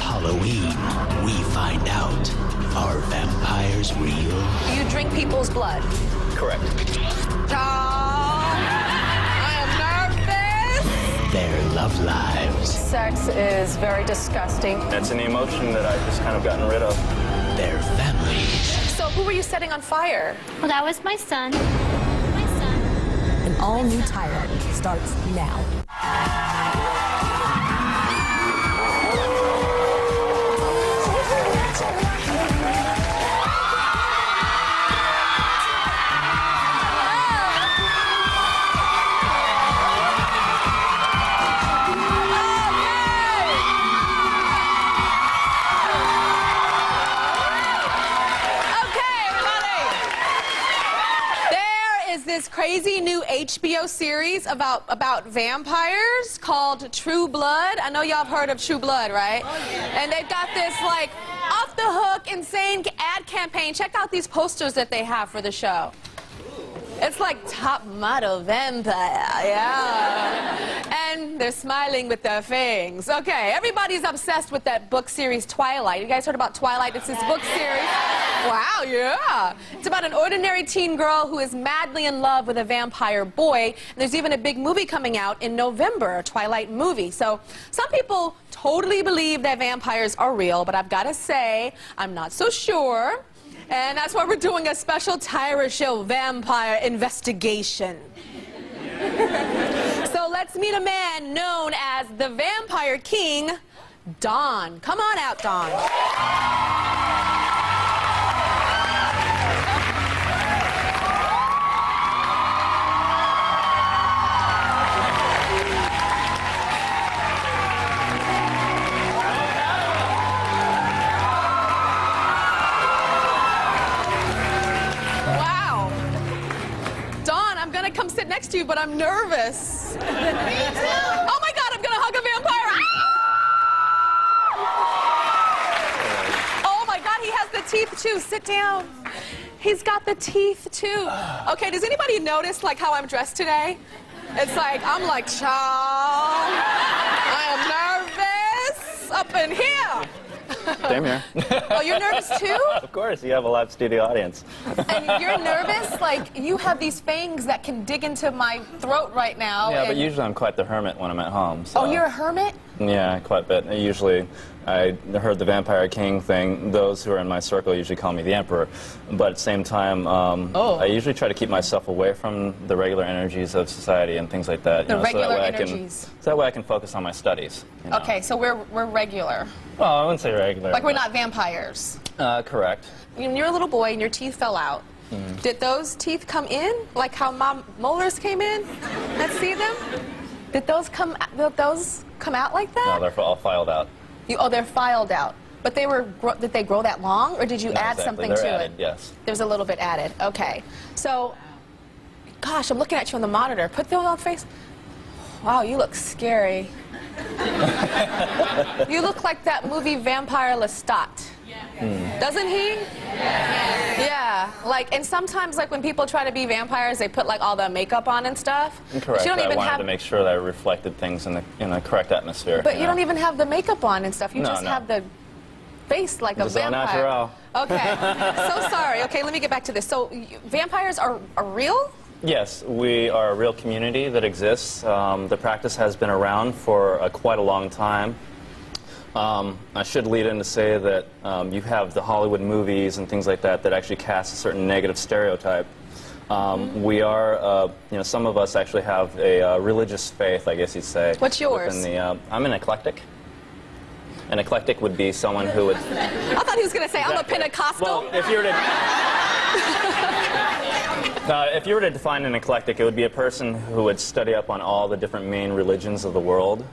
Halloween, we find out, are vampires real? You drink people's blood. Correct. I am nervous. Their love lives. Sex is very disgusting. It's an emotion that I've just kind of gotten rid of. Their families. So who were you setting on fire? Well, that was my son. My son. An all-new Tyra starts now. This crazy new HBO series about vampires called True Blood. I know y'all have heard of True Blood, right? Oh, yeah. And they've got this like off the hook, insane ad campaign. Check out these posters that they have for the show. It's like top model vampire, yeah. And they're smiling with their fangs. Okay, everybody's obsessed with that book series Twilight. You guys heard about Twilight? It's this book series. Wow, yeah. It's about an ordinary teen girl who is madly in love with a vampire boy. And there's even a big movie coming out in November, a Twilight movie. So some people totally believe that vampires are real, but I've got to say, I'm not so sure. And that's why we're doing a special Tyra Show vampire investigation. So let's meet a man known as the Vampire King, Don. Come on out, Don. Come sit next to you, but I'm nervous. Me too. Oh my God, I'm gonna hug a vampire. Ah! Oh my God, he has the teeth too. Sit down. He's got the teeth too. Okay, does anybody notice like how I'm dressed today? It's like, I'm like, child, I am nervous up in here. Same here. Oh, you're nervous too? Of course, you have a live studio audience. And you're nervous? Like, you have these fangs that can dig into my throat right now. Yeah, but usually I'm quite the hermit when I'm at home. So. Oh, you're a hermit? Yeah, quite a bit. Usually, I heard the Vampire King thing. Those who are in my circle usually call me the Emperor. But at the same time, I usually try to keep myself away from the regular energies of society and things like that. The regular energies. So that way I can focus on my studies. You know? Okay, so we're regular. Well, I wouldn't say regular. Like we're not vampires. Correct. You're a little boy and your teeth fell out. Did those teeth come in? Like how my molars came in? Let's see them. Did those come out like that? No, they're all filed out. They're filed out. But did they grow that long, or did you add something they're to added, it? Yes. There's a little bit added. Okay. So, gosh, I'm looking at you on the monitor. Put them on the face. Wow, you look scary. You look like that movie Vampire Lestat. Doesn't he? Yeah. Like, and sometimes, like, when people try to be vampires, they put, like, all the makeup on and stuff. Correct. I wanted to make sure that I reflected things in the correct atmosphere. But you don't even have the makeup on and stuff. You just have the face like a vampire. Natural. Okay. So sorry. Okay, let me get back to this. So, vampires are real? Yes, we are a real community that exists. The practice has been around for quite a long time. I should lead in to say that you have the Hollywood movies and things like that that actually cast a certain negative stereotype. We are, some of us actually have a religious faith, I guess you'd say. What's yours? I'm an eclectic. An eclectic would be someone who would... I thought he was going to say, I'm a Pentecostal. Well, if you were to define an eclectic, it would be a person who would study up on all the different main religions of the world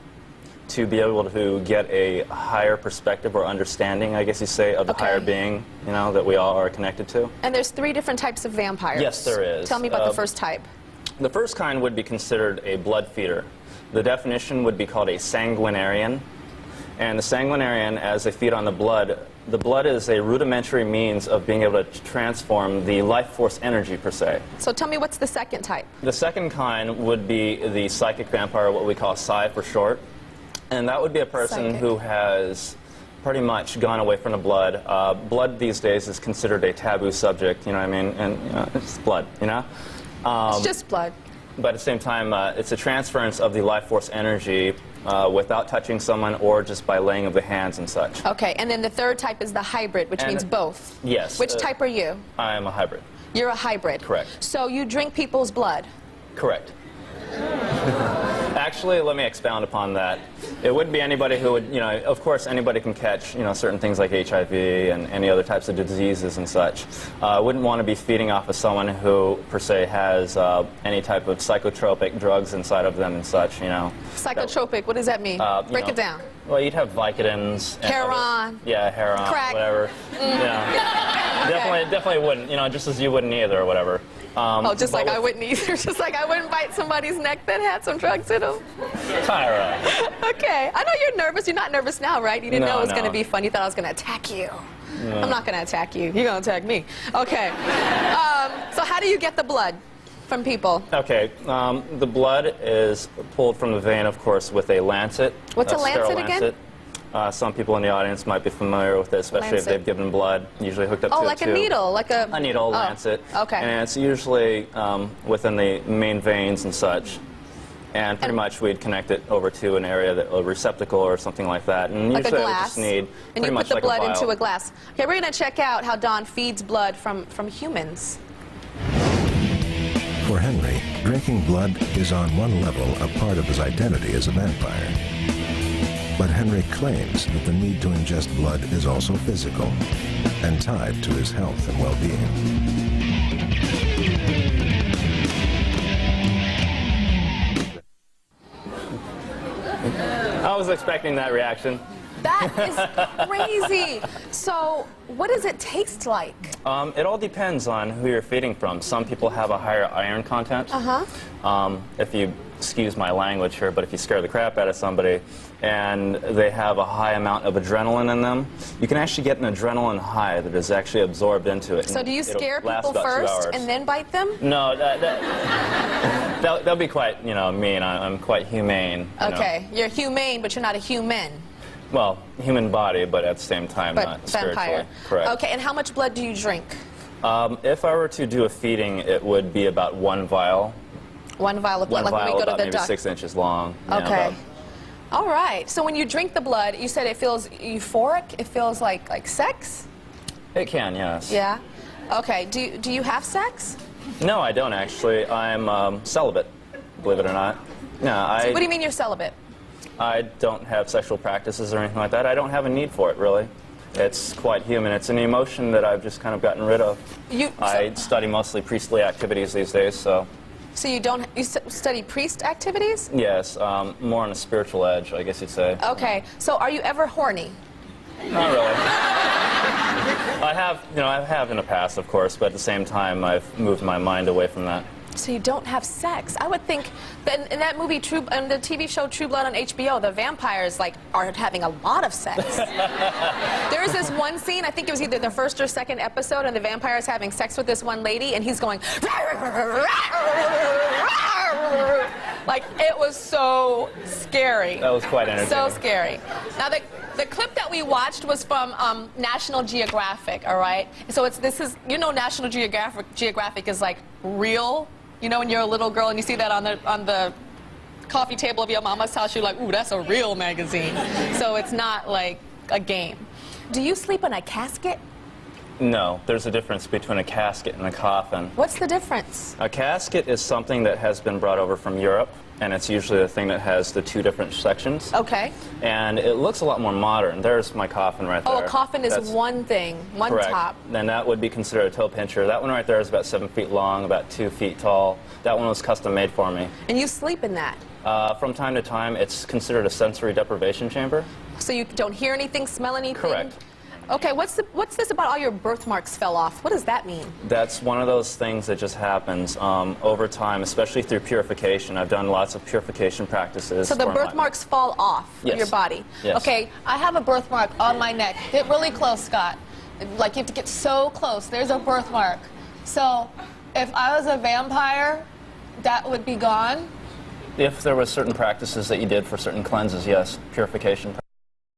to be able to get a higher perspective or understanding, I guess you say, of the higher being, that we all are connected to. And there's 3 different types of vampires. Yes, there is. Tell me about the first type. The first kind would be considered a blood feeder. The definition would be called a sanguinarian. And the sanguinarian, as they feed on the blood is a rudimentary means of being able to transform the life force energy, per se. So tell me, what's the second type? The second kind would be the psychic vampire, what we call Psi for short. And that would be a person who has pretty much gone away from the blood. Blood these days is considered a taboo subject, you know what I mean? And it's blood, you know? It's just blood. But at the same time, it's a transference of the life force energy without touching someone or just by laying of the hands and such. Okay, and then the third type is the hybrid, which means both. Yes. Which type are you? I am a hybrid. You're a hybrid. Correct. So you drink people's blood? Correct. Actually, let me expound upon that. It wouldn't be anybody who would, you know, of course anybody can catch, you know, certain things like HIV and any other types of diseases and such. I wouldn't want to be feeding off of someone who, per se, has any type of psychotropic drugs inside of them and such, you know. Psychotropic, what does that mean? Break it down. Well, you'd have Vicodins. Heroin. Yeah, heroin, crack. whatever. Yeah. Definitely wouldn't, you know, just as you wouldn't either or whatever. Just like I wouldn't either. Just like I wouldn't bite somebody's neck that had some drugs in them. Tyra. Okay. I know you're nervous. You're not nervous now, right? You didn't know it was going to be fun. You thought I was going to attack you. No. I'm not going to attack you. You're going to attack me. Okay. So how do you get the blood from people? Okay. The blood is pulled from the vein, of course, with a lancet. What's a lancet again? Some people in the audience might be familiar with it, especially if they've given blood, usually hooked up to like a tube. a needle, like a needle, lancet. Okay. And it's usually within the main veins and such. And pretty much we'd connect it over to an area, a receptacle or something like that. And like usually a we glass. just need and you put much the like blood a vial. into a glass. Okay, we're going to check out how Don feeds blood from humans. For Henry, drinking blood is on one level a part of his identity as a vampire. But Henry claims that the need to ingest blood is also physical and tied to his health and well-being. I was expecting that reaction. That is crazy. So what does it taste like? It all depends on who you're feeding from. Some people have a higher iron content. If you excuse my language here, but if you scare the crap out of somebody and they have a high amount of adrenaline in them, you can actually get an adrenaline high that is actually absorbed into it. So do you scare people first and then bite them? No, that'll be quite, you know, mean. I'm quite humane. Okay, you're humane, but you're not a human. Well, human body, but at the same time not vampire. spiritually. Correct. Okay, and how much blood do you drink? If I were to do a feeding, it would be about one vial. One vial of blood, One like vial when we go to the maybe doctor. 6 inches long. Okay. All right. So when you drink the blood, you said it feels euphoric? It feels like sex? It can, yes. Yeah? Okay. Do you have sex? No, I don't actually. I'm celibate, believe it or not. No, So what do you mean you're celibate? I don't have sexual practices or anything like that. I don't have a need for it, really. It's quite human. It's an emotion that I've just kind of gotten rid of. I study mostly priestly activities these days, so... So you study priest activities? Yes, more on a spiritual edge, I guess you'd say. Okay. So are you ever horny? Not really. I have in the past, of course, but at the same time, I've moved my mind away from that. So you don't have sex. I would think that in that movie, in the TV show True Blood on HBO, the vampires are having a lot of sex. There is this one scene, I think it was either the first or second episode, and the vampire is having sex with this one lady, and he's going, like, it was so scary. That was quite entertaining. So scary. Now the clip that we watched was from National Geographic, all right? So you know, National Geographic is like real. You know, when you're a little girl and you see that on the coffee table of your mama's house, you're like, ooh, that's a real magazine. So it's not like a game. Do you sleep in a casket? No, there's a difference between a casket and a coffin. What's the difference? A casket is something that has been brought over from Europe, and it's usually the thing that has the two different sections. Okay. And it looks a lot more modern. There's my coffin right there. Oh, a coffin is one thing, one correct. top. Then that would be considered a toe pincher. That one right there is about 7 feet long, about 2 feet tall. That one was custom made for me. And you sleep in that? From time to time, it's considered a sensory deprivation chamber. So you don't hear anything, smell anything? Correct. Okay, what's this about all your birthmarks fell off? What does that mean? That's one of those things that just happens over time, especially through purification. I've done lots of purification practices. So the birthmarks fall off of your body? Yes. Okay, I have a birthmark on my neck. Get really close, Scott. Like, you have to get so close. There's a birthmark. So if I was a vampire, that would be gone? If there were certain practices that you did for certain cleanses, yes, purification.